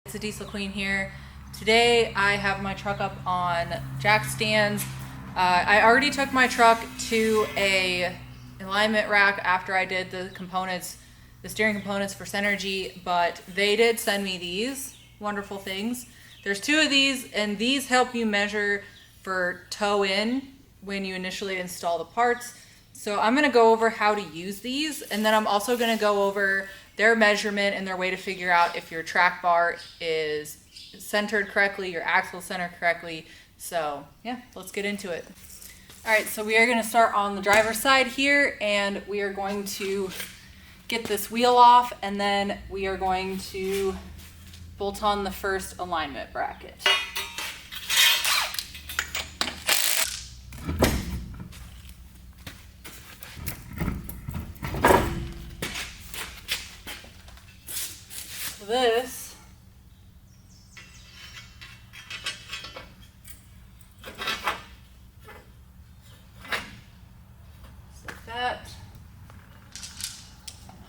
It's a Diesel Queen here. Today I have my truck up on jack stands. I already took my truck to a alignment rack after I did the components, the steering components for Synergy, but they did send me these wonderful things. There's two of these, and these help you measure for toe in when you initially install the parts. So I'm gonna go over how to use these, and then I'm also gonna go over their measurement and their way to figure out if your track bar is centered correctly, your axle centered correctly. So yeah, let's get into it. All right, so we are gonna start on the driver's side here, and we are going to get this wheel off, and then we are going to bolt on the first alignment bracket. This like that.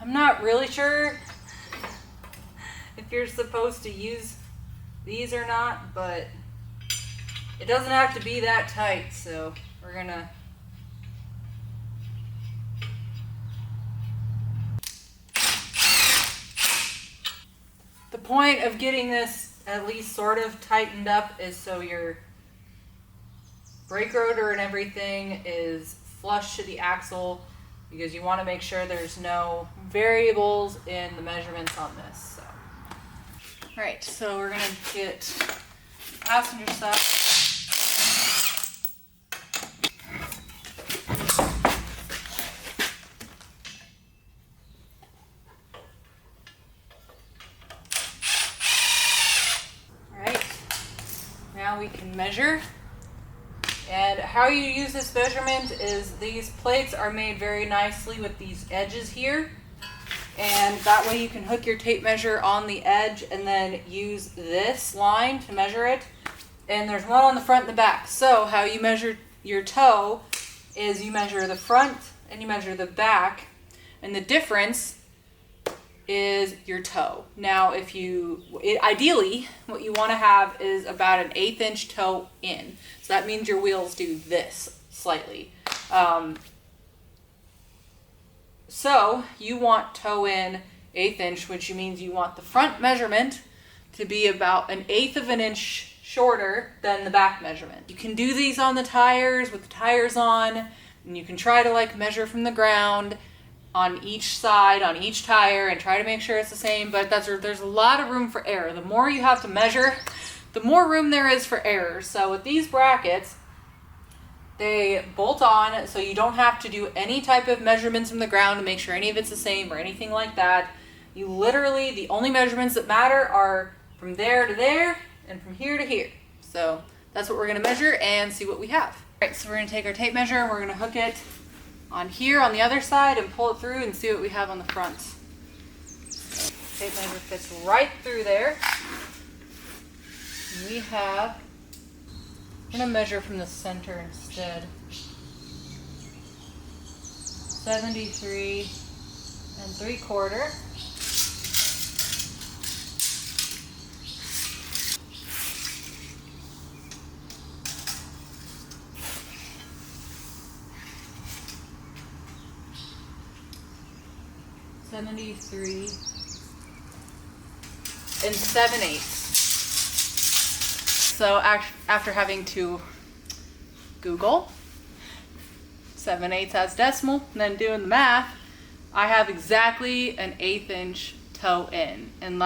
I'm not really sure if you're supposed to use these or not, but it doesn't have to be that tight, so we're gonna the point of getting this at least sort of tightened up is so your brake rotor and everything is flush to the axle, because you want to make sure there's no variables in the measurements on this. So, all right, so we're gonna get passenger side. Now we can measure, and how you use this measurement is these plates are made very nicely with these edges here, and that way you can hook your tape measure on the edge and then use this line to measure it. And there's one on the front and the back. So how you measure your toe is you measure the front and you measure the back, and the difference is your toe. Now, ideally, what you want to have is about an 1/8 inch toe in. So that means your wheels do this slightly. So you want toe in 1/8 inch, which means you want the front measurement to be about an 1/8 of an inch shorter than the back measurement. You can do these on the tires with the tires on, and you can try to measure from the ground on each side, on each tire, and try to make sure it's the same, but there's a lot of room for error. The more you have to measure, the more room there is for error. So with these brackets, they bolt on, so you don't have to do any type of measurements from the ground to make sure any of it's the same or anything like that. You literally, the only measurements that matter are from there to there and from here to here. So that's what we're gonna measure and see what we have. All right, so we're gonna take our tape measure and we're gonna hook it on here on the other side and pull it through and see what we have on the front. So tape measure fits right through there. And we have, I'm gonna measure from the center instead. 73 3/4. (73 7/8). So after having to Google 7/8 as decimal and then doing the math, I have exactly an 1/8 inch toe in. And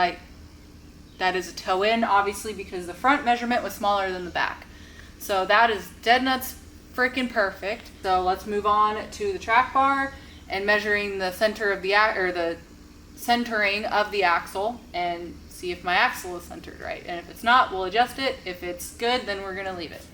that is a toe in, obviously, because the front measurement was smaller than the back. So that is dead nuts freaking perfect. So let's move on to the track bar and measuring the center of the centering of the axle and see if my axle is centered right. And if it's not, we'll adjust it. If it's good, then we're gonna leave it.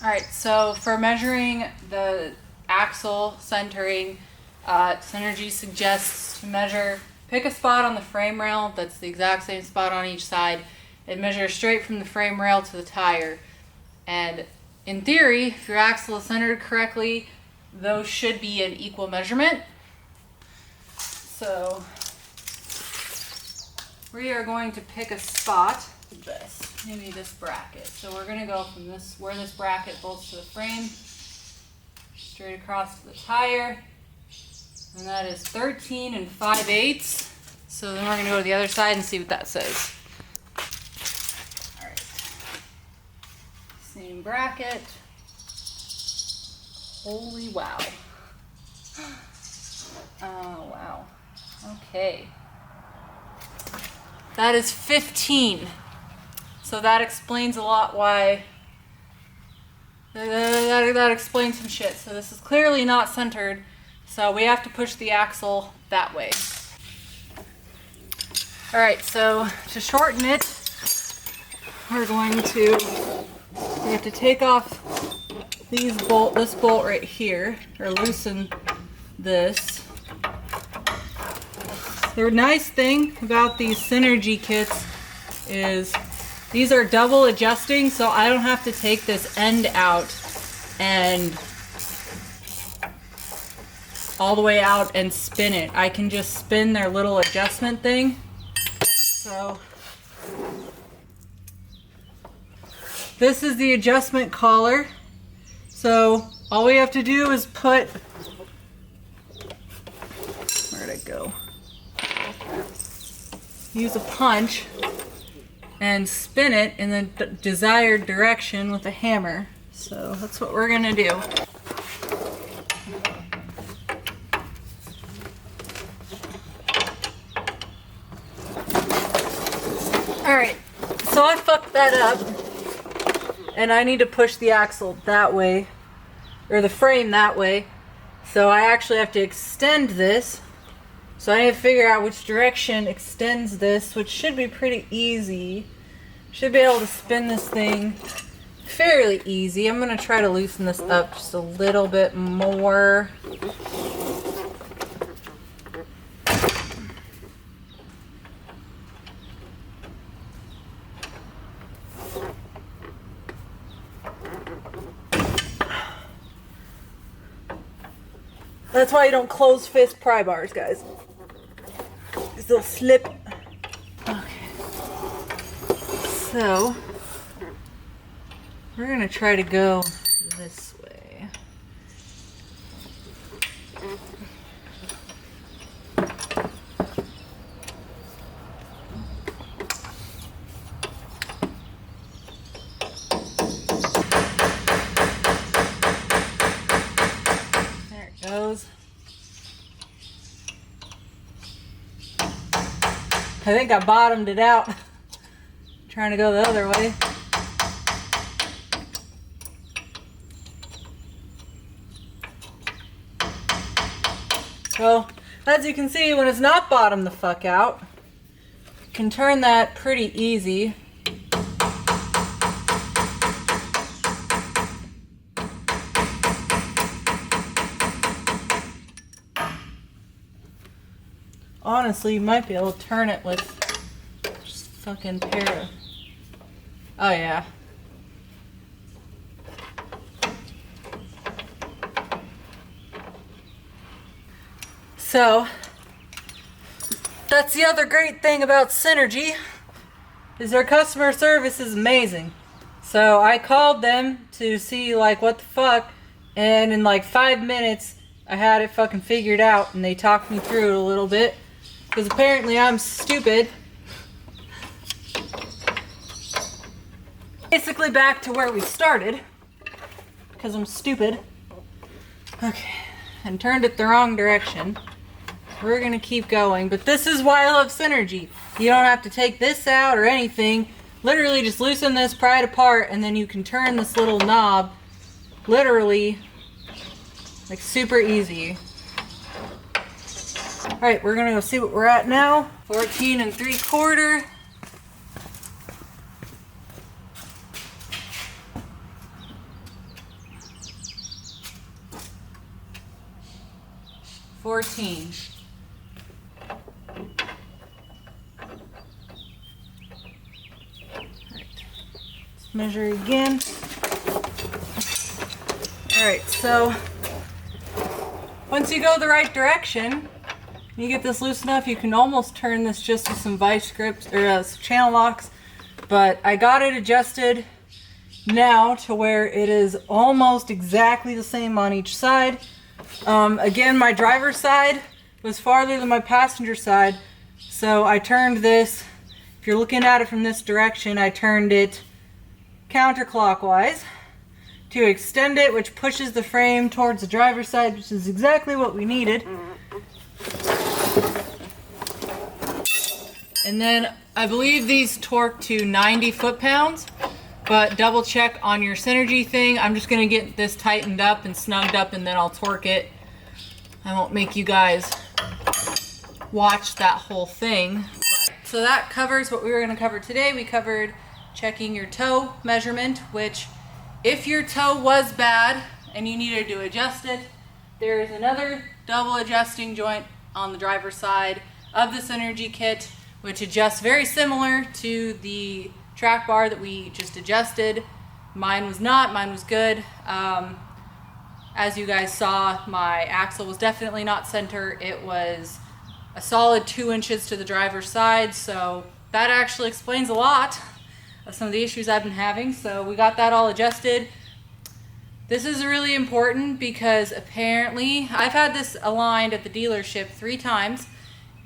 All right, so for measuring the axle centering, Synergy suggests to pick a spot on the frame rail that's the exact same spot on each side, and measure straight from the frame rail to the tire. And in theory, if your axle is centered correctly, those should be an equal measurement. So we are going to pick a spot, maybe this bracket. So we're going to go from where this bracket bolts to the frame, straight across to the tire, and that is 13 5/8. So then we're going to go to the other side and see what that says. All right, same bracket. Holy wow. Oh wow. Okay. That is 15. So that explains a lot why. That explains some shit. So this is clearly not centered. So we have to push the axle that way. All right, so to shorten it, we have to take off this bolt right here, or loosen this. The nice thing about these Synergy kits is these are double adjusting, so I don't have to take this end out and all the way out and spin it. I can just spin their little adjustment thing. So this is the adjustment collar. So all we have to do is put, where'd it go? Use a punch and spin it in the desired direction with a hammer. So that's what we're gonna do. Alright, so I fucked that up and I need to push the axle that way, or the frame that way. So I actually have to extend this. So I need to figure out which direction extends this, which should be pretty easy. Should be able to spin this thing fairly easy. I'm going to try to loosen this up just a little bit more. That's why you don't close fist pry bars, guys. Because they'll slip. Okay. So, we're going to try to go this way. There it goes. I think I bottomed it out. Trying to go the other way. So, as you can see, when it's not bottomed the fuck out, you can turn that pretty easy. Honestly, you might be able to turn it with just fucking pair of... Oh yeah. So, that's the other great thing about Synergy, is their customer service is amazing. So I called them to see like what the fuck, and in like 5 minutes I had it fucking figured out, and they talked me through it a little bit. Because apparently I'm stupid. Basically back to where we started. Because I'm stupid. Okay. And turned it the wrong direction. We're going to keep going. But this is why I love Synergy. You don't have to take this out or anything. Literally just loosen this, pry it apart, and then you can turn this little knob. Literally. Like super easy. Alright, we're gonna go see what we're at now. 14 3/4. Let's measure again. Alright, so once you go the right direction, When you get this loose enough, you can almost turn this just with some vice grips or channel locks. But I got it adjusted now to where it is almost exactly the same on each side. Again, my driver's side was farther than my passenger side, so I turned this, if you're looking at it from this direction, I turned it counterclockwise to extend it, which pushes the frame towards the driver's side, which is exactly what we needed. And then I believe these torque to 90 foot-pounds, but double check on your Synergy thing. I'm just gonna get this tightened up and snugged up and then I'll torque it. I won't make you guys watch that whole thing. So that covers what we were gonna cover today. We covered checking your toe measurement, which if your toe was bad and you needed to adjust it, there's another double adjusting joint on the driver's side of the Synergy kit, which adjusts very similar to the track bar that we just adjusted. Mine was not, mine was good. As you guys saw, my axle was definitely not center. It was a solid 2 inches to the driver's side, so that actually explains a lot of some of the issues I've been having. So we got that all adjusted. This is really important because apparently I've had this aligned at the dealership 3 times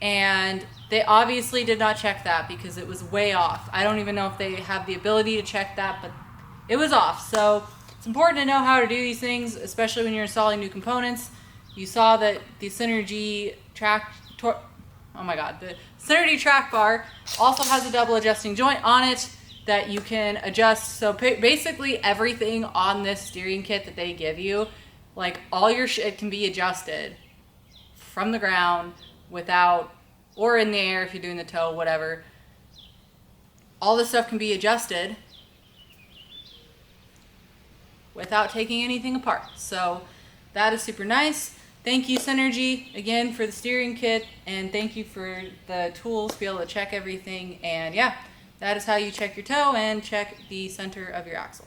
and they obviously did not check that because it was way off. I don't even know if they have the ability to check that, but it was off. So it's important to know how to do these things, especially when you're installing new components. You saw that the Synergy the Synergy track bar also has a double adjusting joint on it that you can adjust. So basically everything on this steering kit that they give you, like all your shit can be adjusted from the ground without, or in the air if you're doing the toe, whatever. All this stuff can be adjusted without taking anything apart. So that is super nice. Thank you, Synergy, again for the steering kit, and thank you for the tools to be able to check everything. And yeah, that is how you check your toe and check the center of your axle.